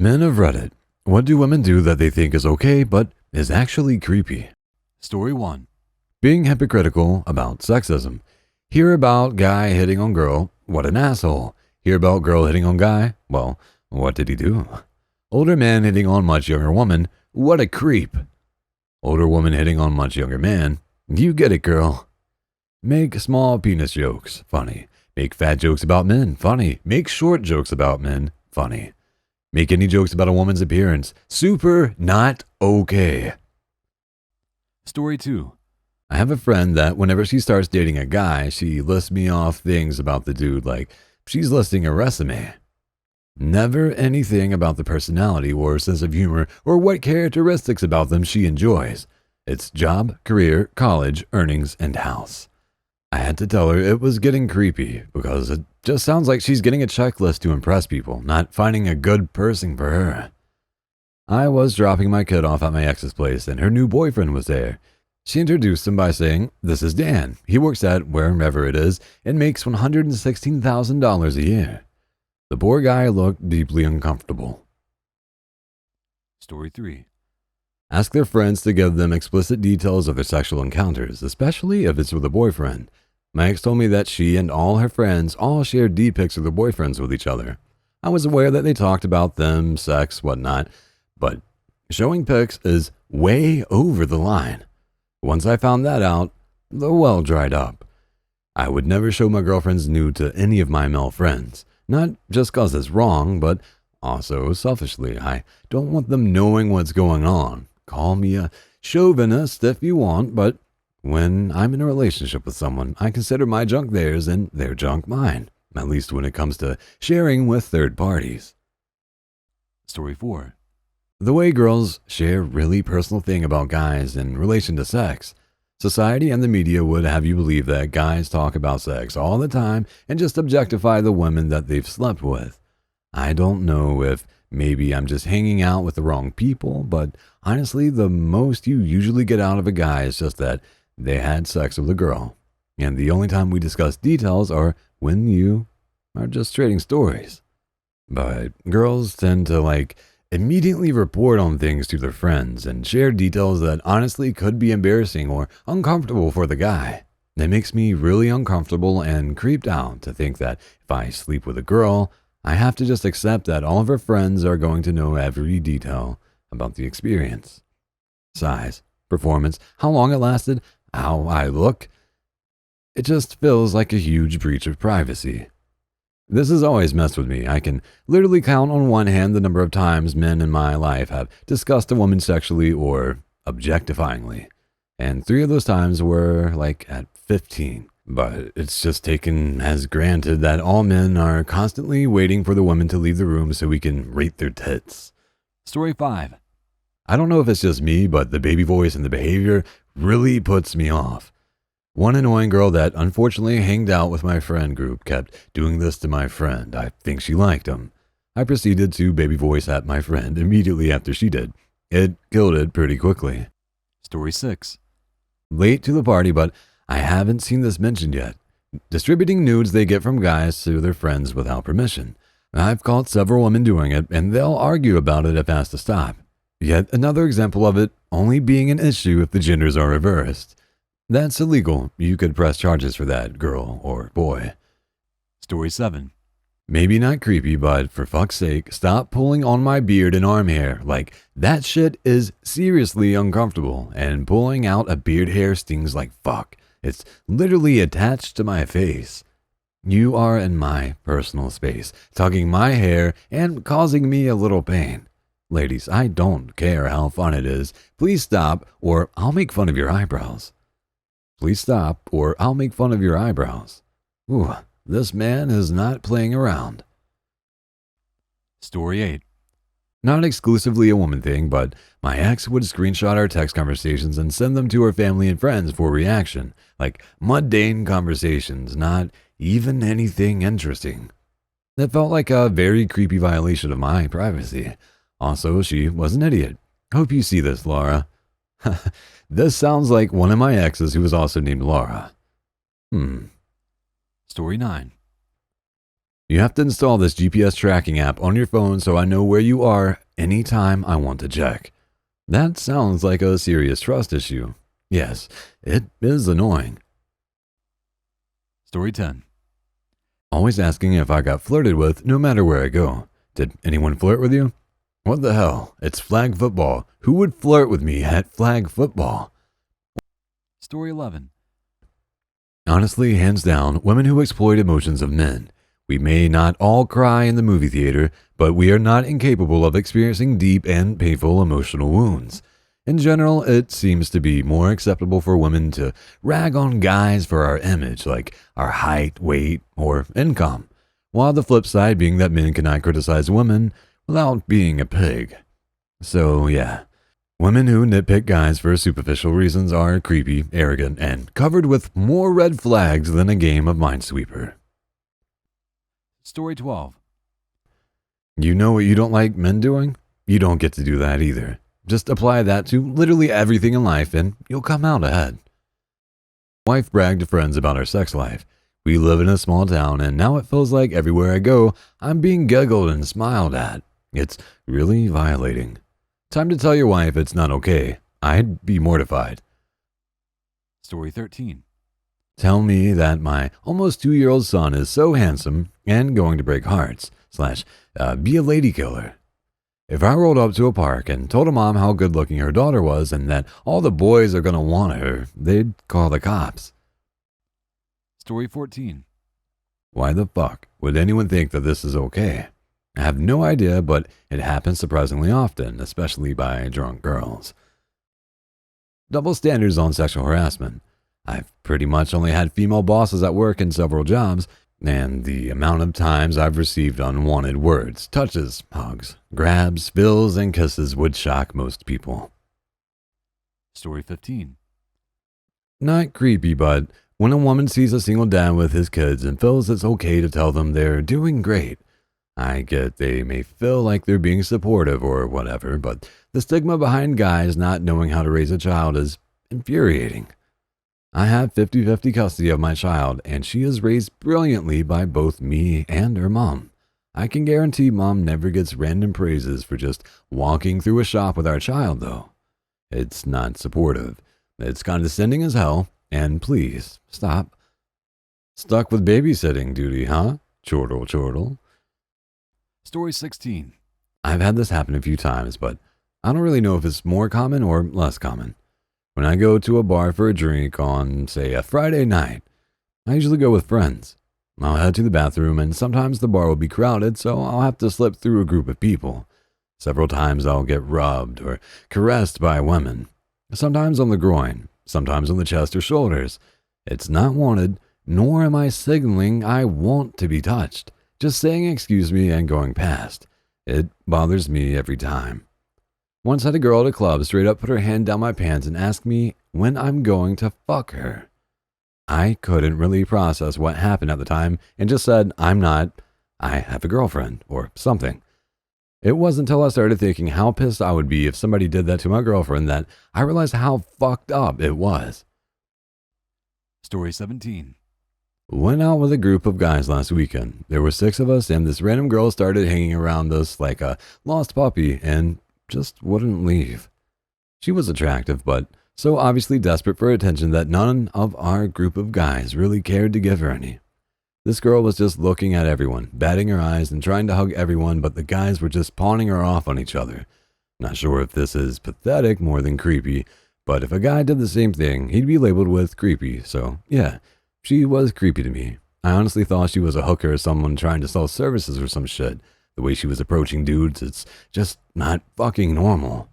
Men of Reddit. What do women do that they think is okay but is actually creepy? Story 1. Being hypocritical about sexism. Hear about guy hitting on girl. What an asshole. Hear about girl hitting on guy. Well, what did he do? Older man hitting on much younger woman. What a creep. Older woman hitting on much younger man. You get it, girl. Make small penis jokes. Funny. Make fat jokes about men. Funny. Make short jokes about men. Funny. Make any jokes about a woman's appearance. Super not okay. Story 2. I have a friend that whenever she starts dating a guy, she lists me off things about the dude like she's listing a resume. Never anything about the personality or sense of humor or what characteristics about them she enjoys. It's job, career, college, earnings, and house. I had to tell her it was getting creepy because it just sounds like she's getting a checklist to impress people, not finding a good person for her. I was dropping my kid off at my ex's place and her new boyfriend was there. She introduced him by saying, "This is Dan. He works at wherever it is and makes $116,000 a year." The poor guy looked deeply uncomfortable. Story 3. Ask their friends to give them explicit details of their sexual encounters, especially if it's with a boyfriend. My ex told me that she and all her friends all shared D-pics of their boyfriends with each other. I was aware that they talked about them, sex, whatnot, but showing pics is way over the line. Once I found that out, the well dried up. I would never show my girlfriend's nude to any of my male friends, not just cause it's wrong, but also selfishly. I don't want them knowing what's going on. Call me a chauvinist if you want, but when I'm in a relationship with someone, I consider my junk theirs and their junk mine, at least when it comes to sharing with third parties. Story 4. The way girls share really personal thing about guys in relation to sex. Society and the media would have you believe that guys talk about sex all the time and just objectify the women that they've slept with. I don't know if maybe I'm just hanging out with the wrong people, but honestly, the most you usually get out of a guy is just that they had sex with a girl. And the only time we discuss details are when you are just trading stories. But girls tend to immediately report on things to their friends and share details that honestly could be embarrassing or uncomfortable for the guy. It makes me really uncomfortable and creeped out to think that if I sleep with a girl, I have to just accept that all of her friends are going to know every detail about the experience. Size, performance, how long it lasted, how I look. It just feels like a huge breach of privacy. This has always messed with me. I can literally count on one hand the number of times men in my life have discussed a woman sexually or objectifyingly. And 3 of those times were at 15. But it's just taken as granted that all men are constantly waiting for the women to leave the room so we can rate their tits. Story 5. I don't know if it's just me, but the baby voice and the behavior really puts me off. One annoying girl that unfortunately hanged out with my friend group kept doing this to my friend. I think she liked him. I proceeded to baby voice at my friend immediately after she did. It killed it pretty quickly. Story 6. Late to the party, but I haven't seen this mentioned yet. Distributing nudes they get from guys to their friends without permission. I've caught several women doing it, and they'll argue about it if asked to stop. Yet another example of it only being an issue if the genders are reversed. That's illegal. You could press charges for that, girl or boy. Story 7. Maybe not creepy, but for fuck's sake, stop pulling on my beard and arm hair. That shit is seriously uncomfortable, and pulling out a beard hair stings like fuck. It's literally attached to my face. You are in my personal space, tugging my hair and causing me a little pain. Ladies, I don't care how fun it is. Please stop, or I'll make fun of your eyebrows. Please stop, or I'll make fun of your eyebrows. Ooh, this man is not playing around. Story 8. Not exclusively a woman thing, but my ex would screenshot our text conversations and send them to her family and friends for reaction. Mundane conversations, not even anything interesting. It felt like a very creepy violation of my privacy. Also, she was an idiot. Hope you see this, Laura. This sounds like one of my exes who was also named Laura. Story 9. You have to install this GPS tracking app on your phone so I know where you are anytime I want to check. That sounds like a serious trust issue. Yes, it is annoying. Story 10. Always asking if I got flirted with no matter where I go. Did anyone flirt with you? What the hell? It's flag football. Who would flirt with me at flag football? Story 11. Honestly, hands down, women who exploit emotions of men. We may not all cry in the movie theater, but we are not incapable of experiencing deep and painful emotional wounds. In general, it seems to be more acceptable for women to rag on guys for our image, like our height, weight, or income, while the flip side being that men cannot criticize women without being a pig. So yeah, women who nitpick guys for superficial reasons are creepy, arrogant, and covered with more red flags than a game of Minesweeper. Story 12. You know what you don't like men doing? You don't get to do that either. Just apply that to literally everything in life and you'll come out ahead. Wife bragged to friends about our sex life. We live in a small town and now it feels like everywhere I go, I'm being giggled and smiled at. It's really violating. Time to tell your wife it's not okay. I'd be mortified. Story 13. Tell me that my almost 2-year-old son is so handsome and going to break hearts / be a lady killer. If I rolled up to a park and told a mom how good looking her daughter was and that all the boys are going to want her, they'd call the cops. Story 14. Why the fuck would anyone think that this is okay? I have no idea, but it happens surprisingly often, especially by drunk girls. Double standards on sexual harassment. I've pretty much only had female bosses at work in several jobs, and the amount of times I've received unwanted words, touches, hugs, grabs, bills, and kisses would shock most people. Story 15. Not creepy, but when a woman sees a single dad with his kids and feels it's okay to tell them they're doing great. I get they may feel like they're being supportive or whatever, but the stigma behind guys not knowing how to raise a child is infuriating. I have 50-50 custody of my child, and she is raised brilliantly by both me and her mom. I can guarantee mom never gets random praises for just walking through a shop with our child, though. It's not supportive. It's condescending as hell, and please, stop. Stuck with babysitting duty, huh? Chortle, chortle. Story 16. I've had this happen a few times, but I don't really know if it's more common or less common. When I go to a bar for a drink on, say, a Friday night, I usually go with friends. I'll head to the bathroom, and sometimes the bar will be crowded, so I'll have to slip through a group of people. Several times I'll get rubbed or caressed by women. Sometimes on the groin, sometimes on the chest or shoulders. It's not wanted, nor am I signaling I want to be touched. Just saying excuse me and going past. It bothers me every time. Once had a girl at a club straight up put her hand down my pants and ask me when I'm going to fuck her. I couldn't really process what happened at the time and just said, I'm not, I have a girlfriend, or something. It wasn't until I started thinking how pissed I would be if somebody did that to my girlfriend that I realized how fucked up it was. Story 17. Went out with a group of guys last weekend. There were 6 of us and this random girl started hanging around us like a lost puppy and just wouldn't leave. She was attractive, but so obviously desperate for attention that none of our group of guys really cared to give her any. This girl was just looking at everyone, batting her eyes and trying to hug everyone, but the guys were just pawning her off on each other. Not sure if this is pathetic more than creepy, but if a guy did the same thing, he'd be labeled with creepy, so yeah, she was creepy to me. I honestly thought she was a hooker or someone trying to sell services or some shit. The way she was approaching dudes, it's just not fucking normal.